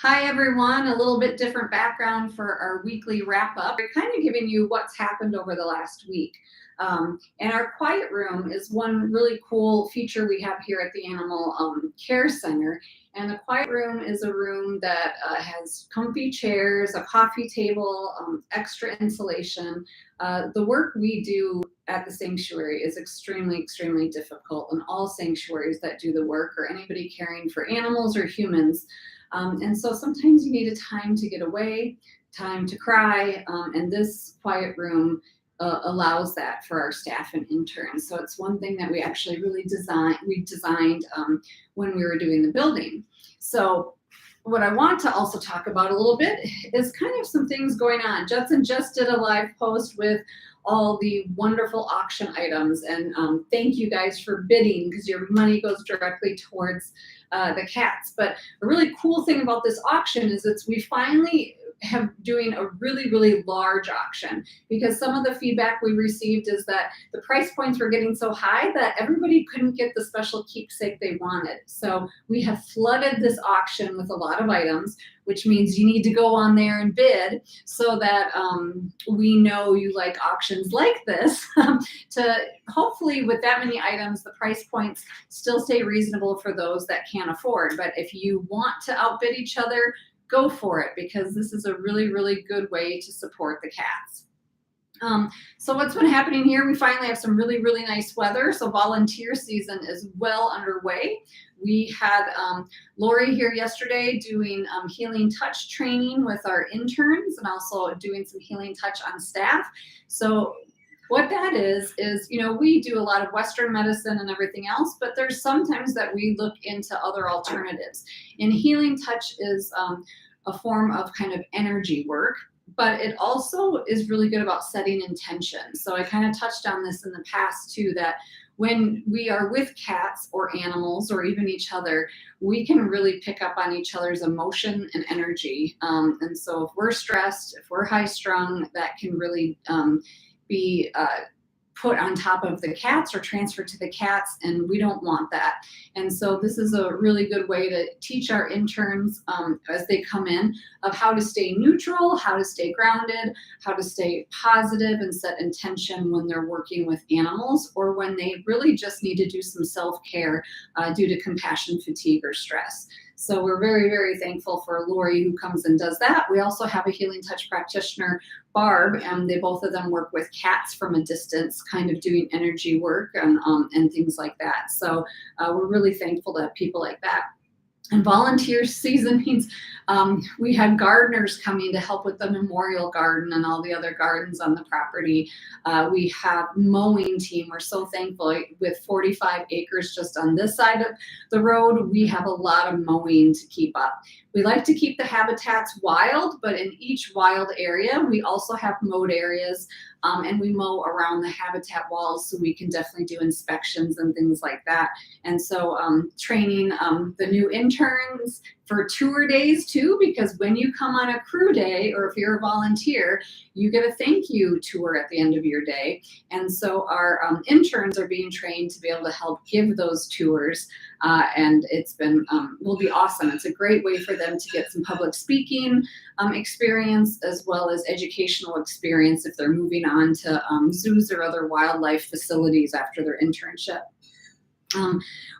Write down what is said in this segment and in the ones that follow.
Hi everyone, a little bit different background for our weekly wrap-up. We're kind of giving you what's happened over the last week. And our quiet room is one really cool feature we have here at the Animal Care Center. And the quiet room is a room that has comfy chairs, a coffee table, extra insulation. The work we do at the sanctuary is extremely, extremely difficult, and all sanctuaries that do the work or anybody caring for animals or humans. And so sometimes you need a time to get away, time to cry, and this quiet room allows that for our staff and interns. So it's one thing that we actually really designed when we were doing the building. So what I want to also talk about a little bit is kind of some things going on. Judson just did a live post with all the wonderful auction items, and thank you guys for bidding because your money goes directly towards the cats. But a really cool thing about this auction is we finally have doing a really, really large auction, because some of the feedback we received is that the price points were getting so high that everybody couldn't get the special keepsake they wanted. So we have flooded this auction with a lot of items, which means you need to go on there and bid so that we know you like auctions like this to hopefully with that many items, the price points still stay reasonable for those that can't afford. But if you want to outbid each other, go for it, because this is a really, really good way to support the cats. So what's been happening here, we finally have some really, really nice weather. So volunteer season is well underway. We had Lori here yesterday doing healing touch training with our interns, and also doing some healing touch on staff. So what that is, you know, we do a lot of Western medicine and everything else, but there's sometimes that we look into other alternatives. And healing touch is a form of kind of energy work, but it also is really good about setting intention. So I kind of touched on this in the past too, that when we are with cats or animals or even each other, we can really pick up on each other's emotion and energy. And so if we're stressed, if we're high strung, that can really be put on top of the cats or transferred to the cats, and we don't want that. And so this is a really good way to teach our interns as they come in of how to stay neutral, how to stay grounded, how to stay positive and set intention when they're working with animals, or when they really just need to do some self-care due to compassion fatigue or stress. So we're very, very thankful for Lori, who comes and does that. We also have a healing touch practitioner, Barb, and they both of them work with cats from a distance, kind of doing energy work and things like that. So we're really thankful to have people like that. And volunteer season means we had gardeners coming to help with the memorial garden and all the other gardens on the property. We have mowing team. We're so thankful. With 45 acres just on this side of the road, we have a lot of mowing to keep up. We like to keep the habitats wild, but in each wild area, we also have mowed areas, and we mow around the habitat walls, so we can definitely do inspections and things like that. And so training the new interns for tour days too, because when you come on a crew day, or if you're a volunteer, you get a thank you tour at the end of your day. And so our interns are being trained to be able to help give those tours. And it's been, will be awesome. It's a great way for them to get some public speaking experience, as well as educational experience if they're moving on to zoos or other wildlife facilities after their internship.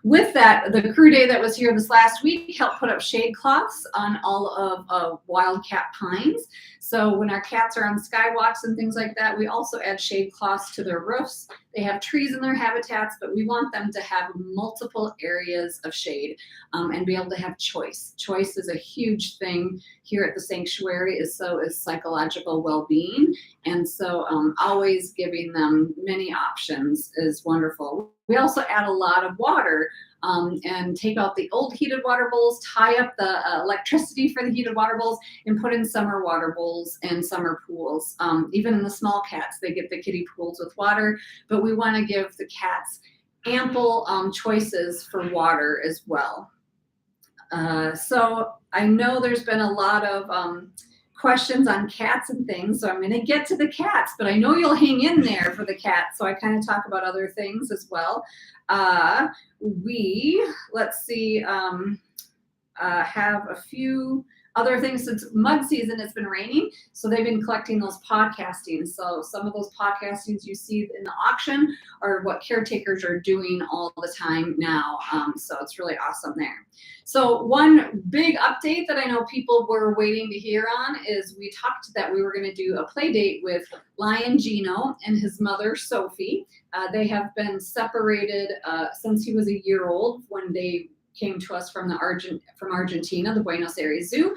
With that, the crew day that was here this last week helped put up shade cloths on all of Wildcat pines. So when our cats are on skywalks and things like that, we also add shade cloths to their roofs. They have trees in their habitats, but we want them to have multiple areas of shade and be able to have choice. Choice is a huge thing here at the sanctuary, so is psychological well-being. And so always giving them many options is wonderful. We also add a lot of water and take out the old heated water bowls, tie up the electricity for the heated water bowls, and put in summer water bowls and summer pools. Even in the small cats, they get the kiddie pools with water, but we want to give the cats ample choices for water as well. So I know there's been a lot of questions on cats and things, so I'm going to get to the cats, but I know you'll hang in there for the cats, so I kind of talk about other things as well. Let's see, have a few other things. Since mud season, it's been raining, so they've been collecting those podcastings. So some of those podcastings you see in the auction are what caretakers are doing all the time now. So it's really awesome there. So one big update that I know people were waiting to hear on is we talked that we were going to do a play date with Lion Gino and his mother Sophie. They have been separated since he was a year old when they came to us from Argentina, the Buenos Aires Zoo.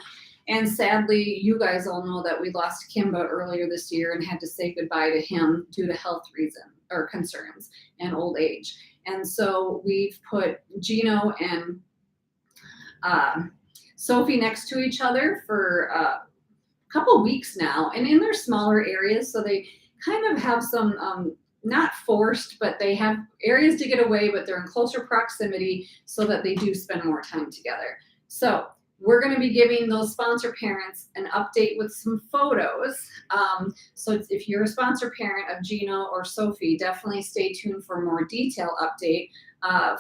And sadly, you guys all know that we lost Kimba earlier this year and had to say goodbye to him due to health reasons or concerns and old age. And so we've put Gino and Sophie next to each other for a couple weeks now, and in their smaller areas, so they kind of have some not forced, but they have areas to get away, but they're in closer proximity so that they do spend more time together. So we're going to be giving those sponsor parents an update with some photos. So if you're a sponsor parent of Gino or Sophie, definitely stay tuned for more detailed update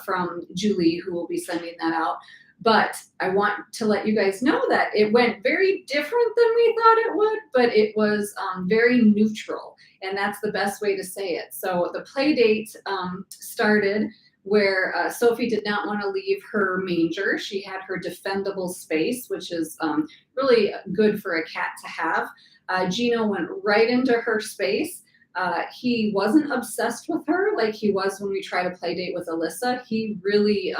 from Julie, who will be sending that out. But I want to let you guys know that it went very different than we thought it would, but it was very neutral, and that's the best way to say it. So the play date started where Sophie did not want to leave her manger. She had her defendable space, which is really good for a cat to have. Gino went right into her space. He wasn't obsessed with her like he was when we tried a play date with Alyssa. He really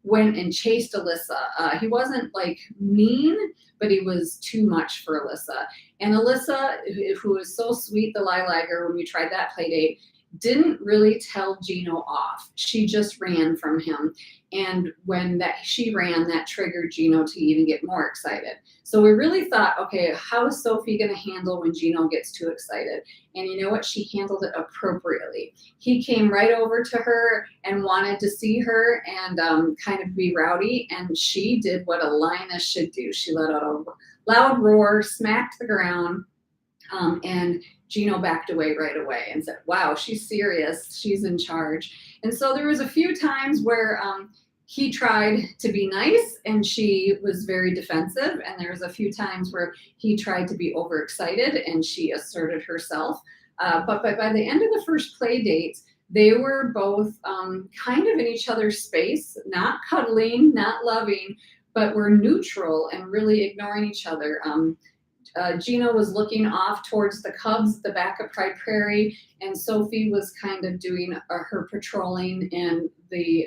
went and chased Alyssa. He wasn't like mean, but he was too much for Alyssa. And Alyssa, who was so sweet, the lilager, when we tried that play date, didn't really tell Gino off. She just ran from him. And when she ran, that triggered Gino to even get more excited. So we really thought, okay, how is Sophie going to handle when Gino gets too excited? And you know what? She handled it appropriately. He came right over to her and wanted to see her and kind of be rowdy. And she did what a lioness should do. She let out a loud roar, smacked the ground, and Gino backed away right away and said, wow, she's serious. She's in charge. And so there was a few times where he tried to be nice and she was very defensive. And there was a few times where he tried to be overexcited and she asserted herself. But by the end of the first play date, they were both kind of in each other's space, not cuddling, not loving, but were neutral and really ignoring each other. Gino was looking off towards the cubs at the back of Pride Prairie, and Sophie was kind of doing her patrolling in the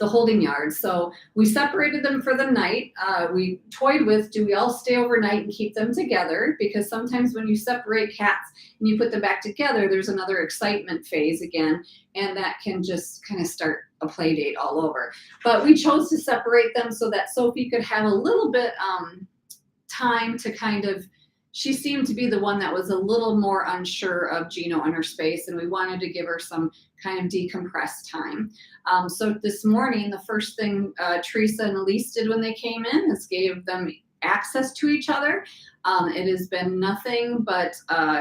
holding yard. So we separated them for the night. We toyed with, do we all stay overnight and keep them together? Because sometimes when you separate cats and you put them back together, there's another excitement phase again, and that can just kind of start a play date all over. But we chose to separate them so that Sophie could have a little bit time to kind of, she seemed to be the one that was a little more unsure of Gino and her space, and we wanted to give her some kind of decompressed time. So this morning, the first thing Teresa and Elise did when they came in is gave them access to each other. It has been nothing but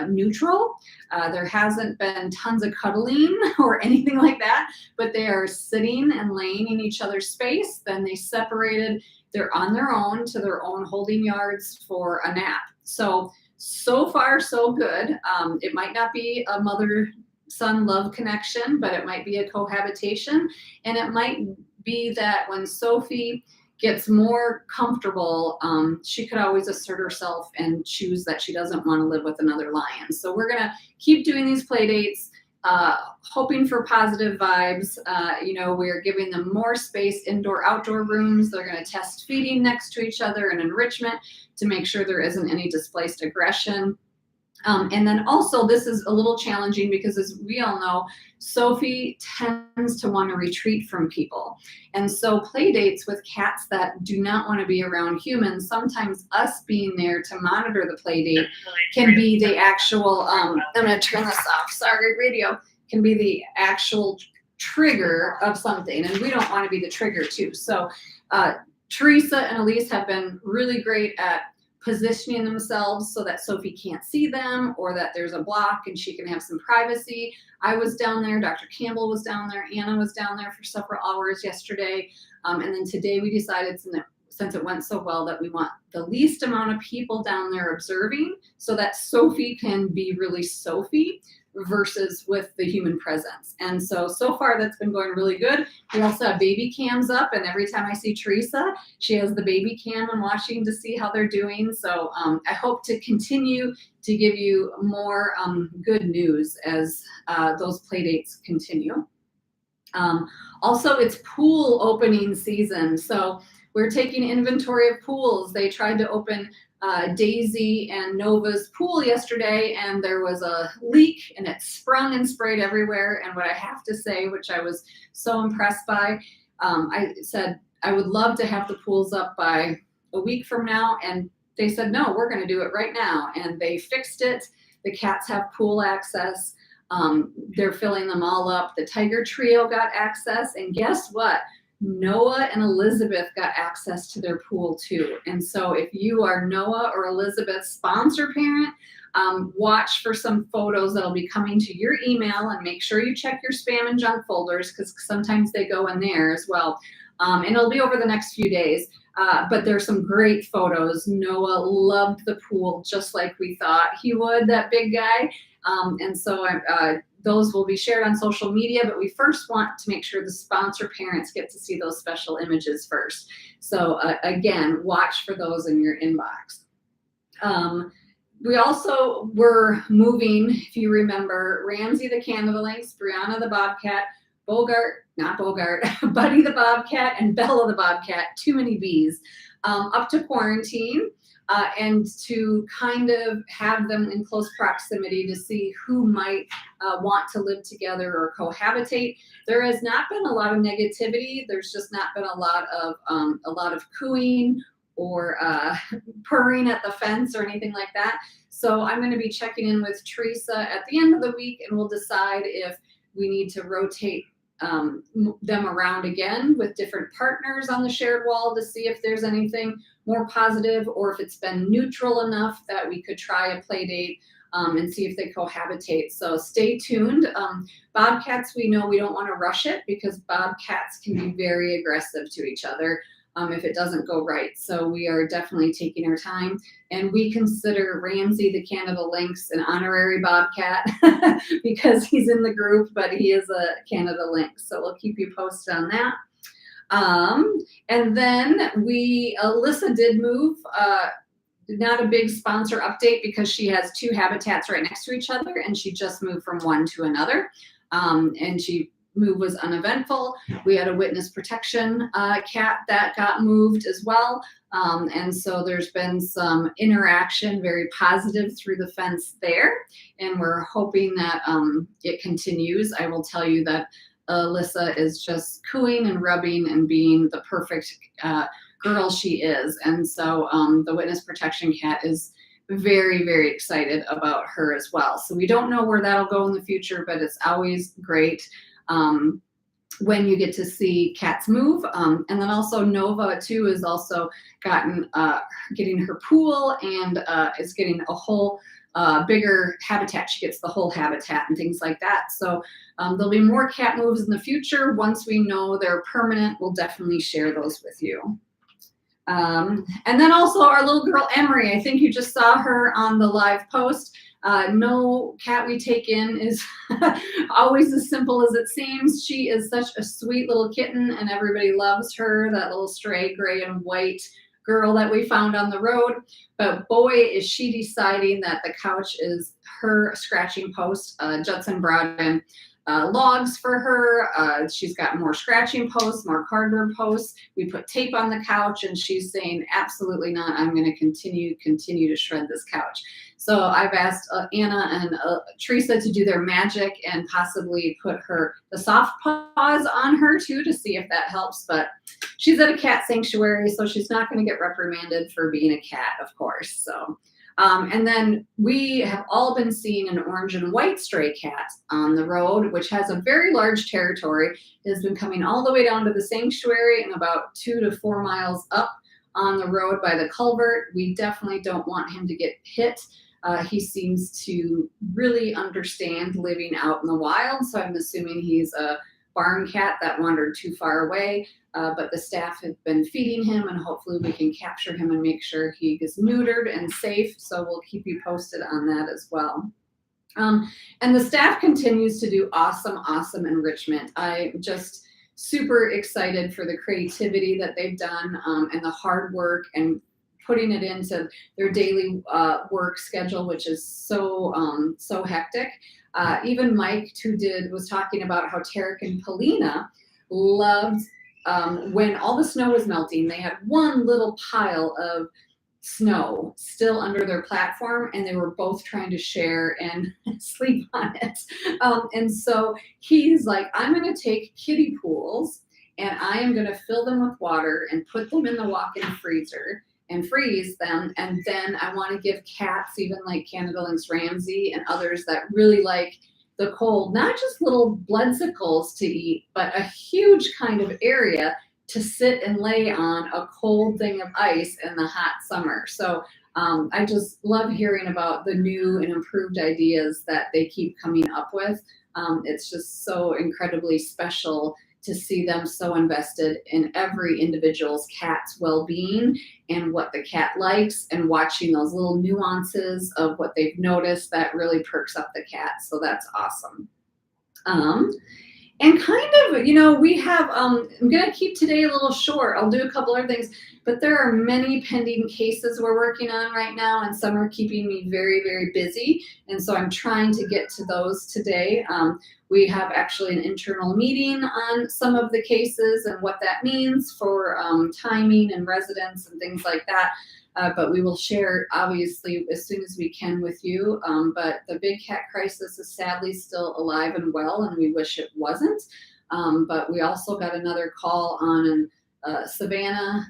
neutral. There hasn't been tons of cuddling or anything like that, but they are sitting and laying in each other's space. Then they separated. They're on their own to their own holding yards for a nap. So far, so good. It might not be a mother-son love connection, but it might be a cohabitation. And it might be that when Sophie gets more comfortable, she could always assert herself and choose that she doesn't want to live with another lion. So we're going to keep doing these play dates, hoping for positive vibes. We're giving them more space, indoor, outdoor rooms. They're going to test feeding next to each other and enrichment to make sure there isn't any displaced aggression. And then also this is a little challenging because, as we all know, Sophie tends to want to retreat from people. And so play dates with cats that do not want to be around humans, sometimes us being there to monitor the play date can be the actual, I'm going to turn this off, sorry, radio, can be the actual trigger of something. And we don't want to be the trigger too. So Teresa and Elise have been really great at positioning themselves so that Sophie can't see them or that there's a block and she can have some privacy. I was down there, Dr. Campbell was down there, Anna was down there for several hours yesterday. And then today we decided, since it went so well, that we want the least amount of people down there observing so that Sophie can be really Sophie versus with the human presence. And so far that's been going really good. We also have baby cams up, and every time I see Teresa, she has the baby cam and watching to see how they're doing. So I hope to continue to give you more good news as those play dates continue. Also, it's pool opening season. So we're taking inventory of pools. They tried to open Daisy and Nova's pool yesterday, and there was a leak and it sprung and sprayed everywhere. And what I have to say, which I was so impressed by, I said, I would love to have the pools up by a week from now. And they said, no, we're going to do it right now. And they fixed it. The cats have pool access. They're filling them all up. The Tiger Trio got access. And guess what? Noah and Elizabeth got access to their pool too. And so if you are Noah or Elizabeth's sponsor parent, watch for some photos that'll be coming to your email, and make sure you check your spam and junk folders because sometimes they go in there as well. And it'll be over the next few days. But there's some great photos. Noah loved the pool just like we thought he would, that big guy. And so those will be shared on social media, but we first want to make sure the sponsor parents get to see those special images first. So again, watch for those in your inbox. We also were moving, if you remember, Ramsey the Canada Lynx, Brianna the Bobcat, Buddy the Bobcat, and Bella the Bobcat, too many B's, up to quarantine. And to kind of have them in close proximity to see who might want to live together or cohabitate. There has not been a lot of negativity. There's just not been a lot of cooing or purring at the fence or anything like that. So I'm going to be checking in with Teresa at the end of the week, and we'll decide if we need to rotate them around again with different partners on the shared wall to see if there's anything more positive, or if it's been neutral enough that we could try a play date and see if they cohabitate. So stay tuned. Bobcats, we know we don't want to rush it because bobcats can be very aggressive to each other if it doesn't go right. So we are definitely taking our time, and we consider Ramsey the Canada Lynx an honorary bobcat because he's in the group, but he is a Canada Lynx. So we'll keep you posted on that. And then Alyssa did move, not a big sponsor update because she has two habitats right next to each other, and she just moved from one to another. And move was uneventful. We had a witness protection cat that got moved as well. And so there's been some interaction, very positive through the fence there. And we're hoping that it continues. I will tell you that Alyssa is just cooing and rubbing and being the perfect girl she is. And so the witness protection cat is very, very excited about her as well. So we don't know where that'll go in the future, but it's always great when you get to see cats move. And then also Nova too is also getting her pool and is getting a whole bigger habitat. She gets the whole habitat and things like that. So there'll be more cat moves in the future. Once we know they're permanent, we'll definitely share those with you. And then also our little girl Emery, I think you just saw her on the live post. No cat we take in is always as simple as it seems. She is such a sweet little kitten, and everybody loves her, that little stray gray and white girl that we found on the road. But boy, is she deciding that the couch is her scratching post. Judson brought in logs for her. She's got more scratching posts, more cardboard posts. We put tape on the couch, and she's saying, absolutely not. I'm going to continue to shred this couch. So I've asked Anna and Teresa to do their magic and possibly put the soft paws on her too to see if that helps. But she's at a cat sanctuary, so she's not going to get reprimanded for being a cat, of course. So. And then we have all been seeing an orange and white stray cat on the road, which has a very large territory. It has been coming all the way down to the sanctuary and about 2 to 4 miles up on the road by the culvert. We definitely don't want him to get hit. He seems to really understand living out in the wild, so I'm assuming he's a barn cat that wandered too far away. But the staff have been feeding him, and hopefully we can capture him and make sure he gets neutered and safe. So we'll keep you posted on that as well. And the staff continues to do awesome enrichment. I'm just super excited for the creativity that they've done, and the hard work and putting it into their daily work schedule, which is so hectic. Even Mike, who was talking about how Tarek and Polina loved when all the snow was melting. They had one little pile of snow still under their platform, and they were both trying to share and sleep on it. And so he's like, I'm going to take kiddie pools and I am going to fill them with water and put them in the walk-in freezer and freeze them. And then I want to give cats, even like Canada Lynx Ramsey and others that really like the cold, not just little bloodsicles to eat, but a huge kind of area to sit and lay on a cold thing of ice in the hot summer. So I just love hearing about the new and improved ideas that they keep coming up with. It's just so incredibly special to see them so invested in every individual's cat's well-being and what the cat likes, and watching those little nuances of what they've noticed that really perks up the cat. So that's awesome. And kind of, we have, I'm going to keep today a little short. I'll do a couple other things, but there are many pending cases we're working on right now, and some are keeping me very busy. And so I'm trying to get to those today. We have actually an internal meeting on some of the cases and what that means for timing and residents and things like that. But we will share, obviously, as soon as we can with you. But the big cat crisis is sadly still alive and well, and we wish it wasn't. But we also got another call on Savannah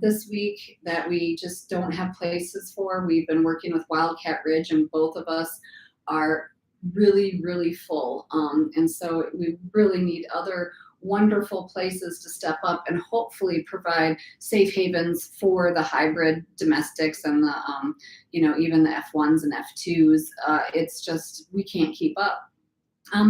this week that we just don't have places for. We've been working with Wildcat Ridge, and both of us are really full. And so we really need other wonderful places to step up and hopefully provide safe havens for the hybrid domestics and the even the F1s and F2s. It's just, we can't keep up.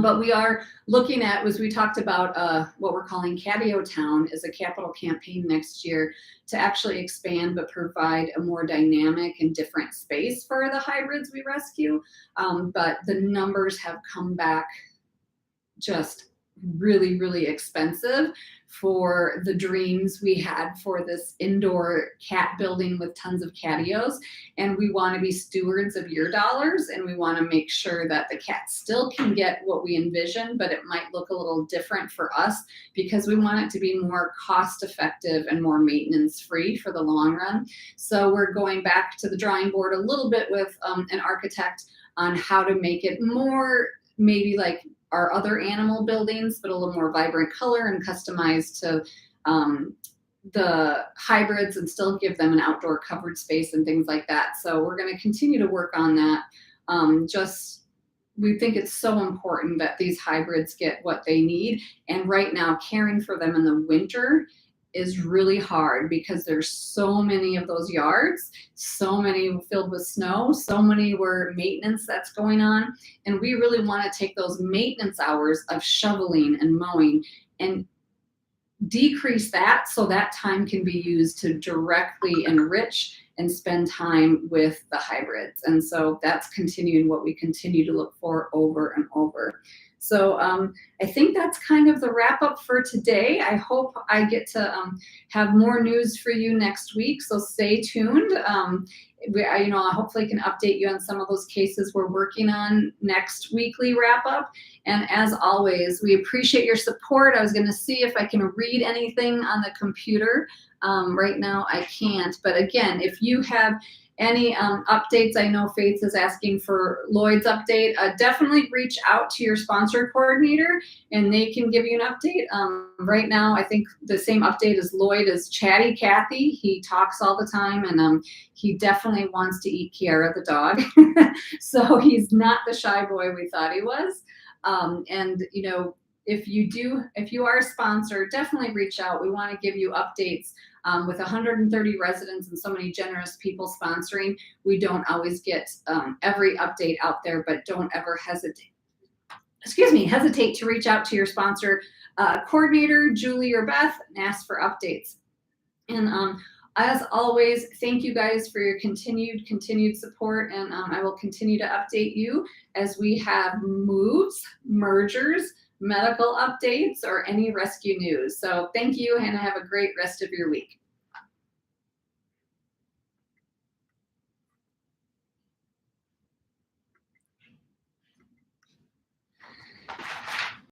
But we are looking at, as we talked about, what we're calling Catio Town is a capital campaign next year to actually expand but provide a more dynamic and different space for the hybrids we rescue. But the numbers have come back just really expensive for the dreams we had for this indoor cat building with tons of catios. And we want to be stewards of your dollars, and we want to make sure that the cats still can get what we envision, but it might look a little different for us because we want it to be more cost effective and more maintenance free for the long run. So we're going back to the drawing board a little bit with an architect on how to make it more maybe like our other animal buildings, but a little more vibrant color and customized to the hybrids, and still give them an outdoor covered space and things like that. So we're going to continue to work on that. We think it's so important that these hybrids get what they need. And right now, caring for them in the winter is really hard because there's so many of those yards, so many filled with snow, so many where maintenance that's going on. And we really want to take those maintenance hours of shoveling and mowing and decrease that so that time can be used to directly enrich and spend time with the hybrids. And so that's continuing what we continue to look for over and over. So I think that's kind of the wrap up for today. I hope I get to have more news for you next week, so stay tuned. I hopefully can update you on some of those cases we're working on next weekly wrap up. And as always, we appreciate your support. I was going to see if I can read anything on the computer. Right now I can't, but again, if you have any updates, I know Faith is asking for Lloyd's update. Definitely reach out to your sponsor coordinator and they can give you an update. Right now, I think the same update as Lloyd is Chatty Cathy. He talks all the time, and he definitely wants to eat Kiara the dog. So he's not the shy boy we thought he was. If you are a sponsor, definitely reach out. We want to give you updates With 130 residents and so many generous people sponsoring, we don't always get every update out there, but don't ever hesitate to reach out to your sponsor coordinator, Julie or Beth, and ask for updates. And as always, thank you guys for your continued support, and I will continue to update you as we have moves, mergers, medical updates, or any rescue news. So thank you, and have a great rest of your week.